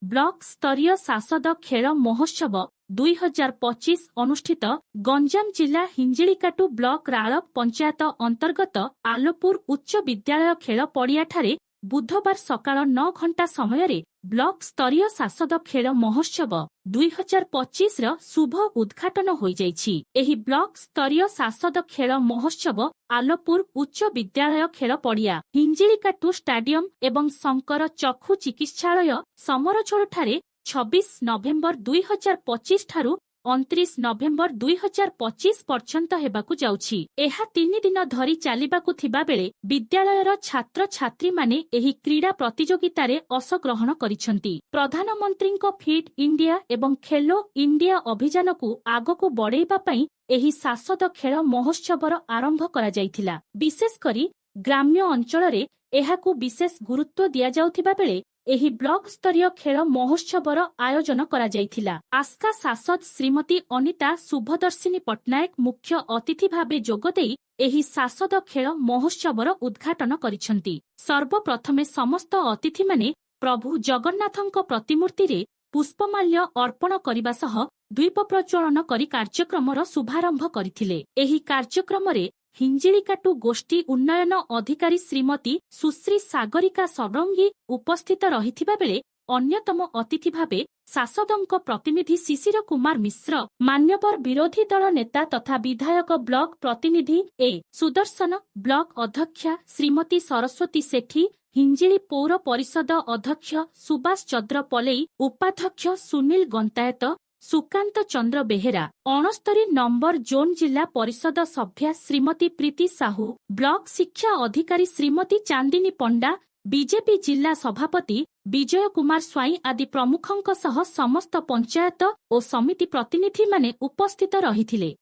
Block स्तरीय सांसद खेल महोत्सव 2025 अनुष्ठित गंजाम जिला हिंजिलिकाटू ब्लॉक राळ पंचायत अंतर्गत आलोपुर उच्च विद्यालय खेल पड़ियाठारे बुधवार सकाळ 9 घंटा समय ब्लॉक स्तरीय सांसद खेल महोत्सव 2025 शुभ उद्घाटन हो जाइछि। एही ब्लॉक स्तरीय सांसद खेल महोत्सव आलोपुर उच्च विद्यालय खेल पड़िया हिंजिलिकाटू स्टाडियम एवं शंकर चक्षु चिकित्सालय समरझोलठारे 26 नवेम्बर 2025 ठारू 29 नवेम्बर 2025 पर्यंत हेबाकु जाउछि। एहा 3 दिन धरी चालिबाकु थिबा बेले विद्यालयर छात्र छात्री माने एही क्रीड़ा प्रतियोगितारे अंशग्रहण करिसंती। प्रधानमंत्रीको फिट इंडिया एवं खेलो इंडिया अभियानकु आगकु बढ़ेबा पई एही सांसद खेल महोत्सवर आरंभ करा जाइथिला। विशेष करी ग्राम्य अंचलरे एहाकु विशेष गुरुत्व दिया जाउथिबा बेले एही ब्लॉक स्तरीय खेल महोत्सवर आयोजन करा जाइथिला। आस्का सांसद श्रीमती अनिता शुभदर्शिनी पट्टनायक मुख्य अतिथि भावे जोगदेई एही सांसद खेल महोत्सवर उद्घाटन करिसंती। सर्वप्रथमे समस्त अतिथि माने प्रभु जगन्नाथଙ୍କ प्रतिमूर्ति रे पुष्पमाल्य अर्पण करिबा सह द्वीप प्रज्वलन करी कार्यक्रमर शुभारंभ करिथिले। एही कार्यक्रमरे हिंजिलिकाटू गोष्ठी उन्नयन अधिकारी श्रीमती सुश्री सागरिका षडंगी उपस्थित रहिथिबा बेले अन्यतम अतिथि भावे सांसदଙ୍କ प्रतिनिधि शिशिर कुमार मिश्र, मान्यवर विरोधी दल नेता तथा विधायक ब्लॉक प्रतिनिधि ए सुदर्शन, ब्लॉक अध्यक्षा श्रीमती सरस्वती सेठी, हिंजिली पौर परिषद अध्यक्ष सुभाष चंद्र पलेई, उपाध्यक्ष सुनील गंतायत, सुकांत चंद्र बेहेरा, 69 नंबर जोन जिला परिषद सभ्या श्रीमती प्रीति साहू, ब्लॉक शिक्षा अधिकारी श्रीमती चांदिनी पंडा, बीजेपी जिला सभापति विजय कुमार स्वाई आदि प्रमुखଙ୍କ सह समस्त पंचायत और समिति प्रतिनिधि माने उपस्थित रहिथिले।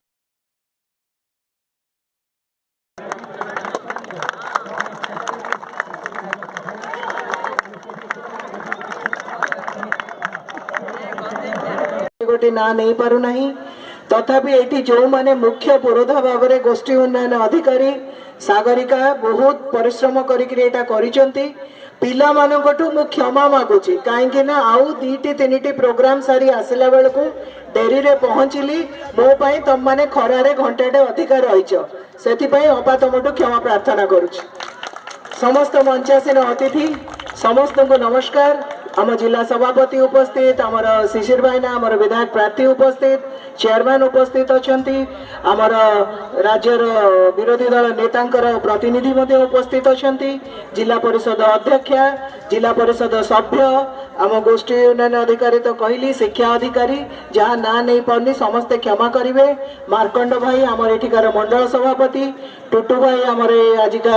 गोटे ना नहीं पारु नहीं तथापि एठी जो माने मुख्य पुरोधा भाव में गोष्ठी उन्नयन अधिकारी सागरिका बहुत परिश्रम करिचंती। पिला मानकटू मु क्षमा मागुची कहीं ना आउ 2-3 प्रोग्राम सारी आसला बेलू डेरी रे पहुंचली मो पाई तुम माने खरारे घंटाटे अधिकार रहीच से अपा तुमठू क्षमा प्रार्थना करुची। समस्त मंचासीन अतिथि समस्त को नमस्कार। आम जिला सभापति उपस्थित, आमर शिशिर भाईना, आमर विधायक प्रार्थी उपस्थित, चेयरमैन उपस्थित अछंती, आमर राज्यर विरोधी दल नेतांकर प्रतिनिधि मध्य उपस्थित अछंती, जिला परिषद अध्यक्षा, जिला परिषद सभ्य, आम गोष्ठी उन्नयन अधिकारी तो कहली शिक्षा अधिकारी जहाँ ना नहीं पारनी समस्ते क्षमा करेंगे। मार्कंड भाई आमर एठिकार मंडल सभापति, टुटू भाई आमर आजिका